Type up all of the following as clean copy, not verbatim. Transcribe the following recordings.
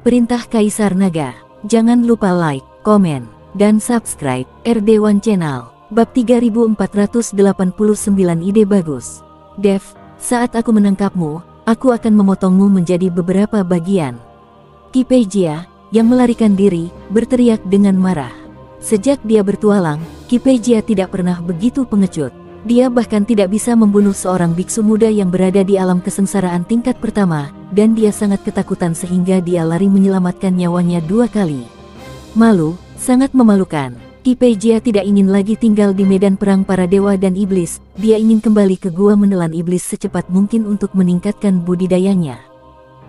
Perintah Kaisar Naga. Jangan lupa like, komen, dan subscribe RD1 Channel. Bab 3489 ide bagus. Dev, saat aku menangkapmu, aku akan memotongmu menjadi beberapa bagian. Ki Peijia, yang melarikan diri, berteriak dengan marah. Sejak dia bertualang, Ki Peijia tidak pernah begitu pengecut. Dia bahkan tidak bisa membunuh seorang biksu muda yang berada di alam kesengsaraan tingkat pertama, dan dia sangat ketakutan sehingga dia lari menyelamatkan nyawanya 2 kali. Malu, sangat memalukan. Ki Peijia tidak ingin lagi tinggal di medan perang para dewa dan iblis, dia ingin kembali ke gua menelan iblis secepat mungkin untuk meningkatkan budidayanya.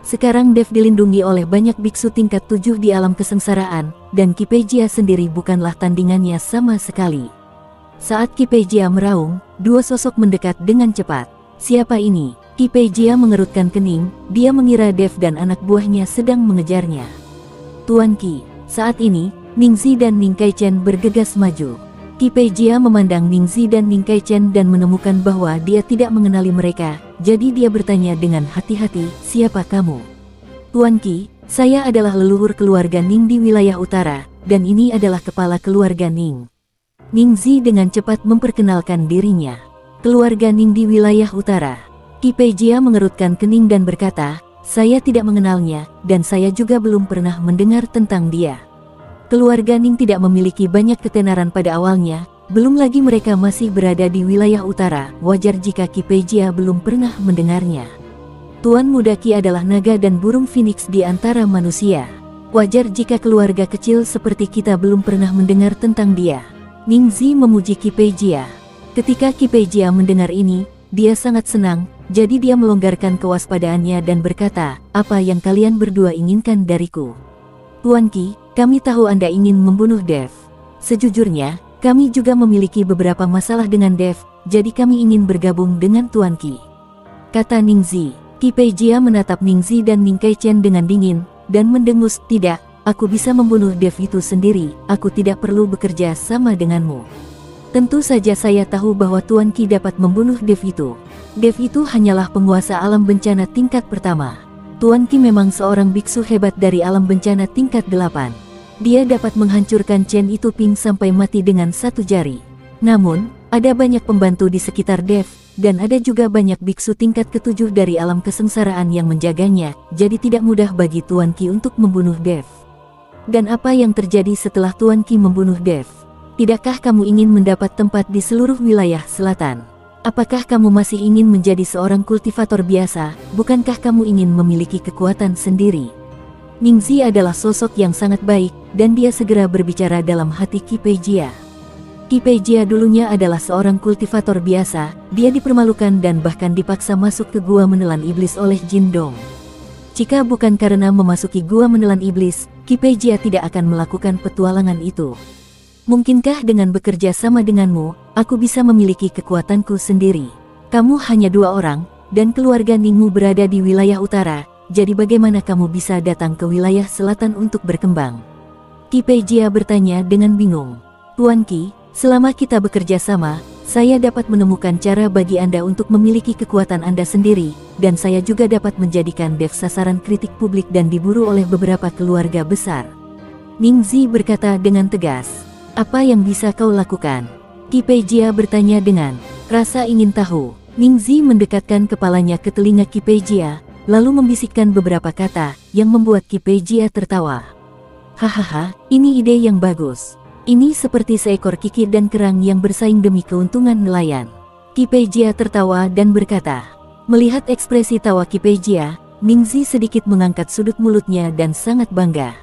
Sekarang Dev dilindungi oleh banyak biksu tingkat 7 di alam kesengsaraan, dan Ki Peijia sendiri bukanlah tandingannya sama sekali. Saat Ki Peijia meraung, 2 sosok mendekat dengan cepat. Siapa ini? Ki Peijia mengerutkan kening, dia mengira Dev dan anak buahnya sedang mengejarnya. Tuan Ki. Saat ini, Ningxi dan Ning Kaichen bergegas maju. Ki Peijia memandang Ningxi dan Ning Kaichen dan menemukan bahwa dia tidak mengenali mereka, jadi dia bertanya dengan hati-hati, siapa kamu? Tuan Ki, saya adalah leluhur keluarga Ning di wilayah utara, dan ini adalah kepala keluarga Ning. Ningxi dengan cepat memperkenalkan dirinya. Keluarga Ning di wilayah utara. Ki Peijia mengerutkan kening dan berkata, saya tidak mengenalnya, dan saya juga belum pernah mendengar tentang dia. Keluarga Ning tidak memiliki banyak ketenaran pada awalnya, belum lagi mereka masih berada di wilayah utara, wajar jika Ki Peijia belum pernah mendengarnya. Tuan Muda Ki adalah naga dan burung phoenix di antara manusia. Wajar jika keluarga kecil seperti kita belum pernah mendengar tentang dia. Ningxi memuji Ki Peijia. Ketika Ki Peijia mendengar ini, dia sangat senang, jadi dia melonggarkan kewaspadaannya dan berkata, apa yang kalian berdua inginkan dariku? Tuan Ki, kami tahu Anda ingin membunuh Dev. Sejujurnya, kami juga memiliki beberapa masalah dengan Dev, jadi kami ingin bergabung dengan Tuan Ki, kata Ningxi. Ki Peijia menatap Ningxi dan Ning Kaichen dengan dingin, dan mendengus, tidak. Aku bisa membunuh Dev itu sendiri, aku tidak perlu bekerja sama denganmu. Tentu saja saya tahu bahwa Tuan Ki dapat membunuh Dev itu. Dev itu hanyalah penguasa alam bencana tingkat pertama. Tuan Ki memang seorang biksu hebat dari alam bencana tingkat 8. Dia dapat menghancurkan Chen Itu Ping sampai mati dengan 1 jari. Namun, ada banyak pembantu di sekitar Dev, dan ada juga banyak biksu tingkat ke-7 dari alam kesengsaraan yang menjaganya, jadi tidak mudah bagi Tuan Ki untuk membunuh Dev. Dan apa yang terjadi setelah Tuan Ki membunuh Dev? Tidakkah kamu ingin mendapat tempat di seluruh wilayah selatan? Apakah kamu masih ingin menjadi seorang kultivator biasa? Bukankah kamu ingin memiliki kekuatan sendiri? Ningxi adalah sosok yang sangat baik, dan dia segera berbicara dalam hati Ki Peijia. Ki Peijia dulunya adalah seorang kultivator biasa, dia dipermalukan dan bahkan dipaksa masuk ke gua menelan iblis oleh Jin Dong. Jika bukan karena memasuki gua menelan iblis, Ki Peijia tidak akan melakukan petualangan itu. Mungkinkah dengan bekerja sama denganmu, aku bisa memiliki kekuatanku sendiri? Kamu hanya 2 orang, dan keluarga Ningmu berada di wilayah utara, jadi bagaimana kamu bisa datang ke wilayah selatan untuk berkembang? Ki Peijia bertanya dengan bingung. Tuan Ki, selama kita bekerja sama, saya dapat menemukan cara bagi Anda untuk memiliki kekuatan Anda sendiri, dan saya juga dapat menjadikan Dev sasaran kritik publik dan diburu oleh beberapa keluarga besar. Ningxi berkata dengan tegas. Apa yang bisa kau lakukan? Ki Peijia bertanya dengan rasa ingin tahu. Ningxi mendekatkan kepalanya ke telinga Ki Peijia, lalu membisikkan beberapa kata, yang membuat Ki Peijia tertawa. Hahaha, ini ide yang bagus. Ini seperti seekor kikir dan kerang yang bersaing demi keuntungan nelayan. Ki Peijia tertawa dan berkata. Melihat ekspresi tawa Ki Peijia, Ningxi sedikit mengangkat sudut mulutnya dan sangat bangga.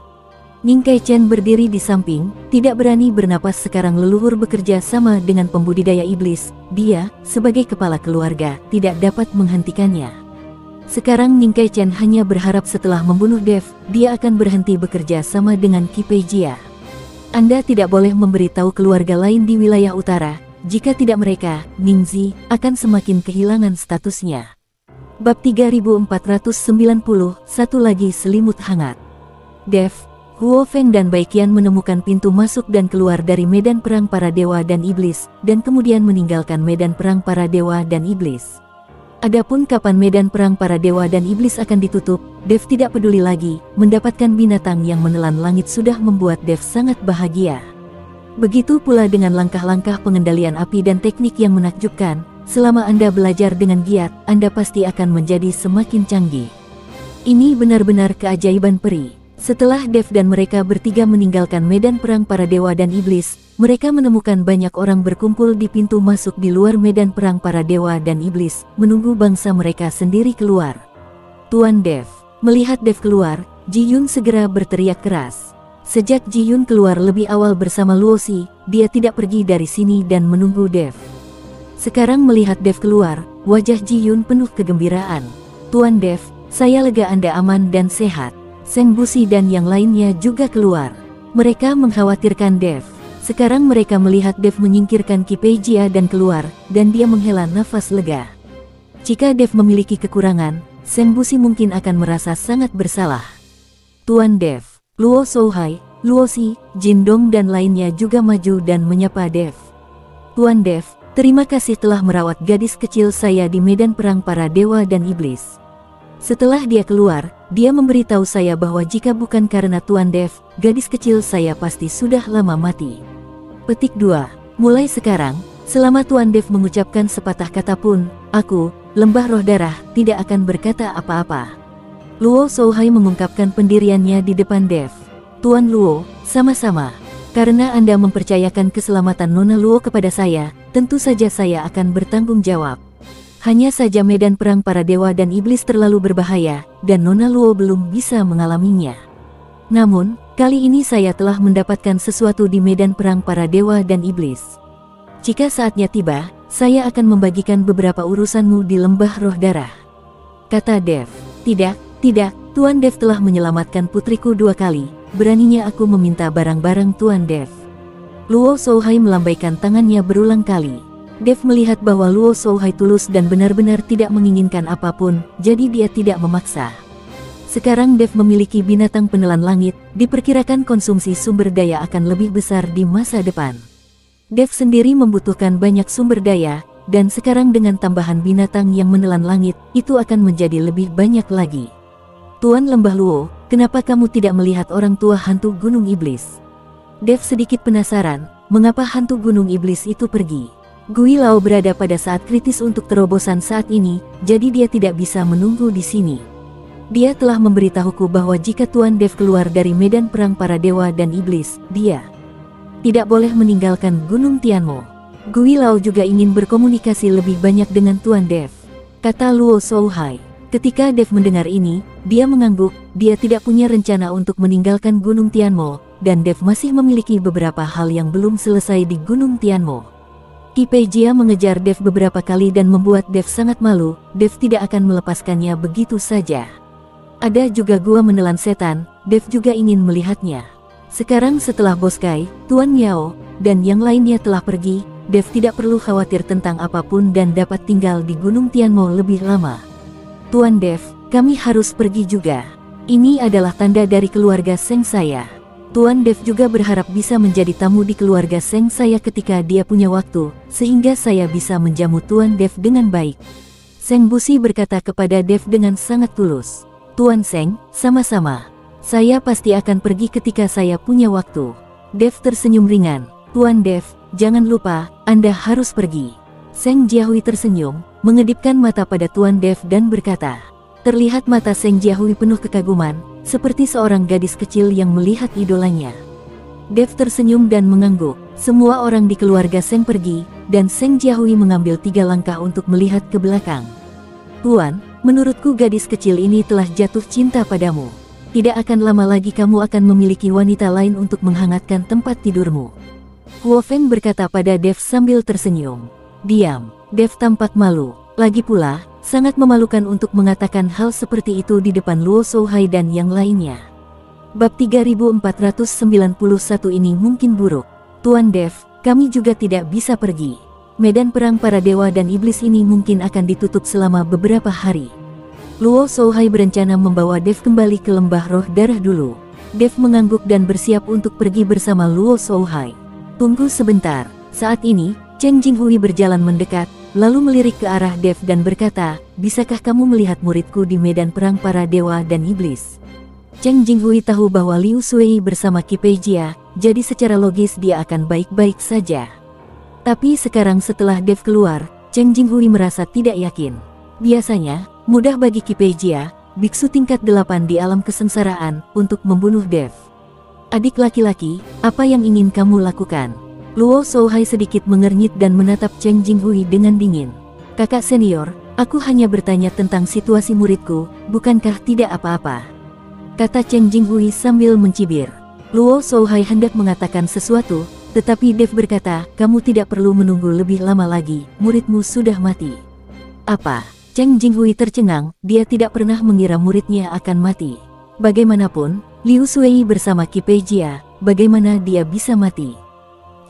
Ning Kaichen berdiri di samping, tidak berani bernapas sekarang leluhur bekerja sama dengan pembudidaya iblis, dia, sebagai kepala keluarga, tidak dapat menghentikannya. Sekarang Ning Kaichen hanya berharap setelah membunuh Dev, dia akan berhenti bekerja sama dengan Ki Peijia. Anda tidak boleh memberitahu keluarga lain di wilayah utara, jika tidak mereka, Ningxi, akan semakin kehilangan statusnya. Bab 3490, satu lagi selimut hangat. Dev, Huo Feng dan Baiqian menemukan pintu masuk dan keluar dari medan perang para dewa dan iblis, dan kemudian meninggalkan medan perang para dewa dan iblis. Adapun kapan medan perang para dewa dan iblis akan ditutup, Dev tidak peduli lagi. Mendapatkan binatang yang menelan langit sudah membuat Dev sangat bahagia. Begitu pula dengan langkah-langkah pengendalian api dan teknik yang menakjubkan. Selama Anda belajar dengan giat, Anda pasti akan menjadi semakin canggih. Ini benar-benar keajaiban peri. Setelah Dev dan mereka bertiga meninggalkan medan perang para dewa dan iblis, mereka menemukan banyak orang berkumpul di pintu masuk di luar medan perang para dewa dan iblis, menunggu bangsa mereka sendiri keluar. Tuan Dev. Melihat Dev keluar, Ji Yun segera berteriak keras. Sejak Ji Yun keluar lebih awal bersama Luosi, dia tidak pergi dari sini dan menunggu Dev. Sekarang melihat Dev keluar, wajah Ji Yun penuh kegembiraan. Tuan Dev, saya lega Anda aman dan sehat. Seng Busi dan yang lainnya juga keluar. Mereka mengkhawatirkan Dev. Sekarang mereka melihat Dev menyingkirkan Ki Pei Jia dan keluar, dan dia menghela nafas lega. Jika Dev memiliki kekurangan, Seng Busi mungkin akan merasa sangat bersalah. Tuan Dev, Luo Souhai, Luosi, Jin Dong dan lainnya juga maju dan menyapa Dev. Tuan Dev, terima kasih telah merawat gadis kecil saya di medan perang para dewa dan iblis. Setelah dia keluar, dia memberitahu saya bahwa jika bukan karena Tuan Dev, gadis kecil saya pasti sudah lama mati. Petik 2. Mulai sekarang, selama Tuan Dev mengucapkan sepatah kata pun, aku, Lembah Roh Darah, tidak akan berkata apa-apa. Luo Souhai mengungkapkan pendiriannya di depan Dev. Tuan Luo, sama-sama. Karena Anda mempercayakan keselamatan Nona Luo kepada saya, tentu saja saya akan bertanggung jawab. Hanya saja medan perang para dewa dan iblis terlalu berbahaya, dan Nona Luo belum bisa mengalaminya. Namun, kali ini saya telah mendapatkan sesuatu di medan perang para dewa dan iblis. Jika saatnya tiba, saya akan membagikan beberapa urusanmu di Lembah Roh Darah. Kata Dev. Tidak, Tuan Dev telah menyelamatkan putriku 2 kali, beraninya aku meminta barang-barang Tuan Dev. Luo Souhai melambaikan tangannya berulang kali. Dev melihat bahwa Luo Souhai tulus dan benar-benar tidak menginginkan apapun, jadi dia tidak memaksa. Sekarang Dev memiliki binatang penelan langit, diperkirakan konsumsi sumber daya akan lebih besar di masa depan. Dev sendiri membutuhkan banyak sumber daya, dan sekarang dengan tambahan binatang yang menelan langit, itu akan menjadi lebih banyak lagi. Tuan Lembah Luo, kenapa kamu tidak melihat orang tua hantu Gunung Iblis? Dev sedikit penasaran, mengapa hantu Gunung Iblis itu pergi. Gui Lao berada pada saat kritis untuk terobosan saat ini, jadi dia tidak bisa menunggu di sini. Dia telah memberitahuku bahwa jika Tuan Dev keluar dari medan perang para dewa dan iblis, dia tidak boleh meninggalkan Gunung Tianmo. Gui Lao juga ingin berkomunikasi lebih banyak dengan Tuan Dev, kata Luo Souhai. Ketika Dev mendengar ini, dia mengangguk. Dia tidak punya rencana untuk meninggalkan Gunung Tianmo, dan Dev masih memiliki beberapa hal yang belum selesai di Gunung Tianmo. Ki Pei Jia mengejar Dev beberapa kali dan membuat Dev sangat malu. Dev tidak akan melepaskannya begitu saja. Ada juga gua menelan setan, Dev juga ingin melihatnya. Sekarang setelah Bos Kai, Tuan Yao, dan yang lainnya telah pergi, Dev tidak perlu khawatir tentang apapun dan dapat tinggal di Gunung Tianmo lebih lama. Tuan Dev, kami harus pergi juga. Ini adalah tanda dari keluarga Seng saya. Tuan Dev juga berharap bisa menjadi tamu di keluarga Seng saya ketika dia punya waktu, sehingga saya bisa menjamu Tuan Dev dengan baik. Seng Busi berkata kepada Dev dengan sangat tulus. Tuan Seng, sama-sama. Saya pasti akan pergi ketika saya punya waktu. Dev tersenyum ringan. Tuan Dev, jangan lupa, Anda harus pergi. Seng Jiahui tersenyum, mengedipkan mata pada Tuan Dev dan berkata. Terlihat mata Seng Jiahui penuh kekaguman, seperti seorang gadis kecil yang melihat idolanya. Dev tersenyum dan mengangguk. Semua orang di keluarga Seng pergi, dan Seng Jiahui mengambil 3 langkah untuk melihat ke belakang. Tuan, menurutku gadis kecil ini telah jatuh cinta padamu. Tidak akan lama lagi kamu akan memiliki wanita lain untuk menghangatkan tempat tidurmu. Huo Feng berkata pada Dev sambil tersenyum. Diam, Dev tampak malu. Lagi pula, sangat memalukan untuk mengatakan hal seperti itu di depan Luo Souhai dan yang lainnya. Bab 3491 ini mungkin buruk. Tuan Dev, kami juga tidak bisa pergi. Medan perang para dewa dan iblis ini mungkin akan ditutup selama beberapa hari. Luo Souhai berencana membawa Dev kembali ke Lembah Roh Darah dulu. Dev mengangguk dan bersiap untuk pergi bersama Luo Souhai. Tunggu sebentar. Saat ini, Cheng Jinghui berjalan mendekat. lalu melirik ke arah Dev dan berkata, bisakah kamu melihat muridku di medan perang para dewa dan iblis? Cheng Jinghui tahu bahwa Liu Sui bersama Qi Peijia, jadi secara logis dia akan baik-baik saja. Tapi sekarang setelah Dev keluar, Cheng Jinghui merasa tidak yakin. Biasanya, mudah bagi Qi Peijia, biksu tingkat 8 di alam kesengsaraan, untuk membunuh Dev. Adik laki-laki, apa yang ingin kamu lakukan? Luo Shouhai sedikit mengernyit dan menatap Cheng Jinghui dengan dingin. Kakak senior, aku hanya bertanya tentang situasi muridku, bukankah tidak apa-apa? Kata Cheng Jinghui sambil mencibir. Luo Shouhai hendak mengatakan sesuatu, tetapi Dev berkata, kamu tidak perlu menunggu lebih lama lagi, muridmu sudah mati. Apa? Cheng Jinghui tercengang, dia tidak pernah mengira muridnya akan mati. Bagaimanapun, Liu Sui bersama Qi Peijia, bagaimana dia bisa mati?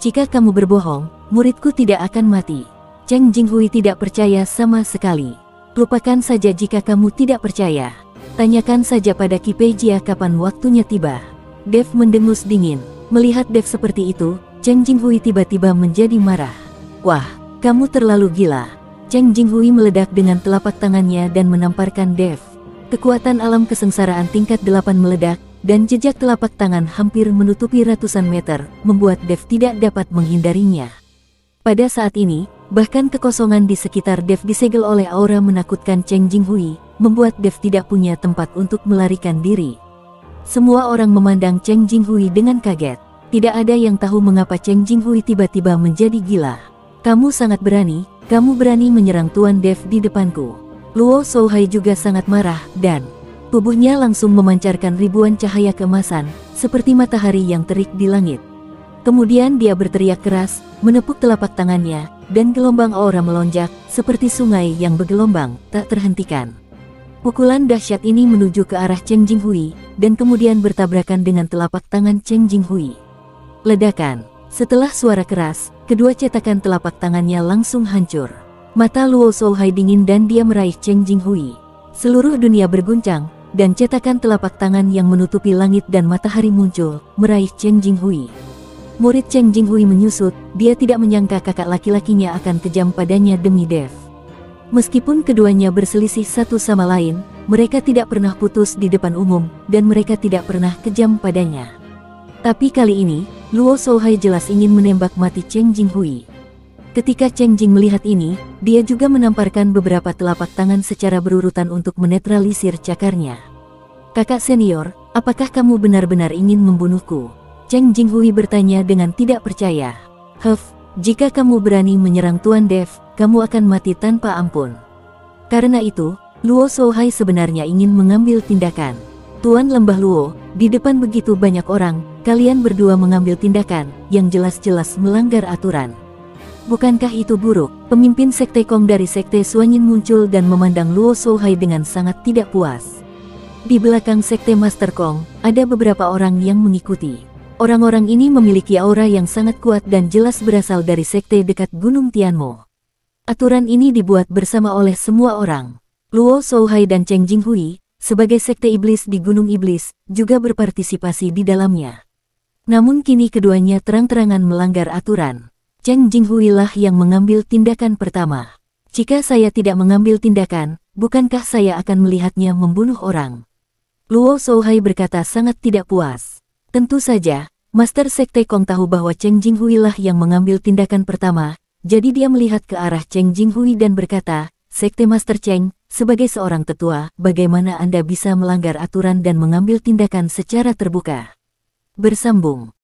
Jika kamu berbohong, muridku tidak akan mati. Cheng Jinghui tidak percaya sama sekali. Lupakan saja jika kamu tidak percaya. Tanyakan saja pada Qi Peijia kapan waktunya tiba. Dev mendengus dingin. Melihat Dev seperti itu, Cheng Jinghui tiba-tiba menjadi marah. Wah, kamu terlalu gila. Cheng Jinghui meledak dengan telapak tangannya dan menamparkan Dev. Kekuatan alam kesengsaraan tingkat 8 meledak, dan jejak telapak tangan hampir menutupi ratusan meter, membuat Dev tidak dapat menghindarinya. Pada saat ini, bahkan kekosongan di sekitar Dev disegel oleh aura menakutkan Cheng Jinghui, membuat Dev tidak punya tempat untuk melarikan diri. Semua orang memandang Cheng Jinghui dengan kaget. Tidak ada yang tahu mengapa Cheng Jinghui tiba-tiba menjadi gila. Kamu sangat berani, kamu berani menyerang Tuan Dev di depanku. Luo Shouhai juga sangat marah, dan tubuhnya langsung memancarkan ribuan cahaya keemasan, seperti matahari yang terik di langit. Kemudian dia berteriak keras, menepuk telapak tangannya, dan gelombang aura melonjak, seperti sungai yang bergelombang, tak terhentikan. Pukulan dahsyat ini menuju ke arah Cheng Jinghui, dan kemudian bertabrakan dengan telapak tangan Cheng Jinghui. Ledakan. Setelah suara keras, kedua cetakan telapak tangannya langsung hancur. Mata Luo Shouhai dingin dan dia meraih Cheng Jinghui. Seluruh dunia berguncang, dan cetakan telapak tangan yang menutupi langit dan matahari muncul, meraih Cheng Jinghui. Murid Cheng Jinghui menyusut, dia tidak menyangka kakak laki-lakinya akan kejam padanya demi Dev. Meskipun keduanya berselisih satu sama lain, mereka tidak pernah putus di depan umum, dan mereka tidak pernah kejam padanya. Tapi kali ini, Luo Shouhai jelas ingin menembak mati Cheng Jinghui. Ketika Cheng Jing melihat ini, dia juga menamparkan beberapa telapak tangan secara berurutan untuk menetralisir cakarnya. Kakak senior, apakah kamu benar-benar ingin membunuhku? Cheng Jinghui bertanya dengan tidak percaya. Jika kamu berani menyerang Tuan Dev, kamu akan mati tanpa ampun. Karena itu, Luo Shouhai sebenarnya ingin mengambil tindakan. Tuan Lembah Luo, di depan begitu banyak orang, kalian berdua mengambil tindakan yang jelas-jelas melanggar aturan. Bukankah itu buruk? Pemimpin Sekte Kong dari Sekte Suanyin muncul dan memandang Luo Shouhai dengan sangat tidak puas. Di belakang Sekte Master Kong, ada beberapa orang yang mengikuti. Orang-orang ini memiliki aura yang sangat kuat dan jelas berasal dari sekte dekat Gunung Tianmo. Aturan ini dibuat bersama oleh semua orang. Luo Shouhai dan Cheng Jinghui, sebagai sekte iblis di Gunung Iblis, juga berpartisipasi di dalamnya. Namun kini keduanya terang-terangan melanggar aturan. Cheng Jinghui lah yang mengambil tindakan pertama. Jika saya tidak mengambil tindakan, bukankah saya akan melihatnya membunuh orang? Luo Shouhai berkata sangat tidak puas. Tentu saja, Master Sekte Kong tahu bahwa Cheng Jinghui lah yang mengambil tindakan pertama, jadi dia melihat ke arah Cheng Jinghui dan berkata, Sekte Master Cheng, sebagai seorang tetua, bagaimana Anda bisa melanggar aturan dan mengambil tindakan secara terbuka? Bersambung.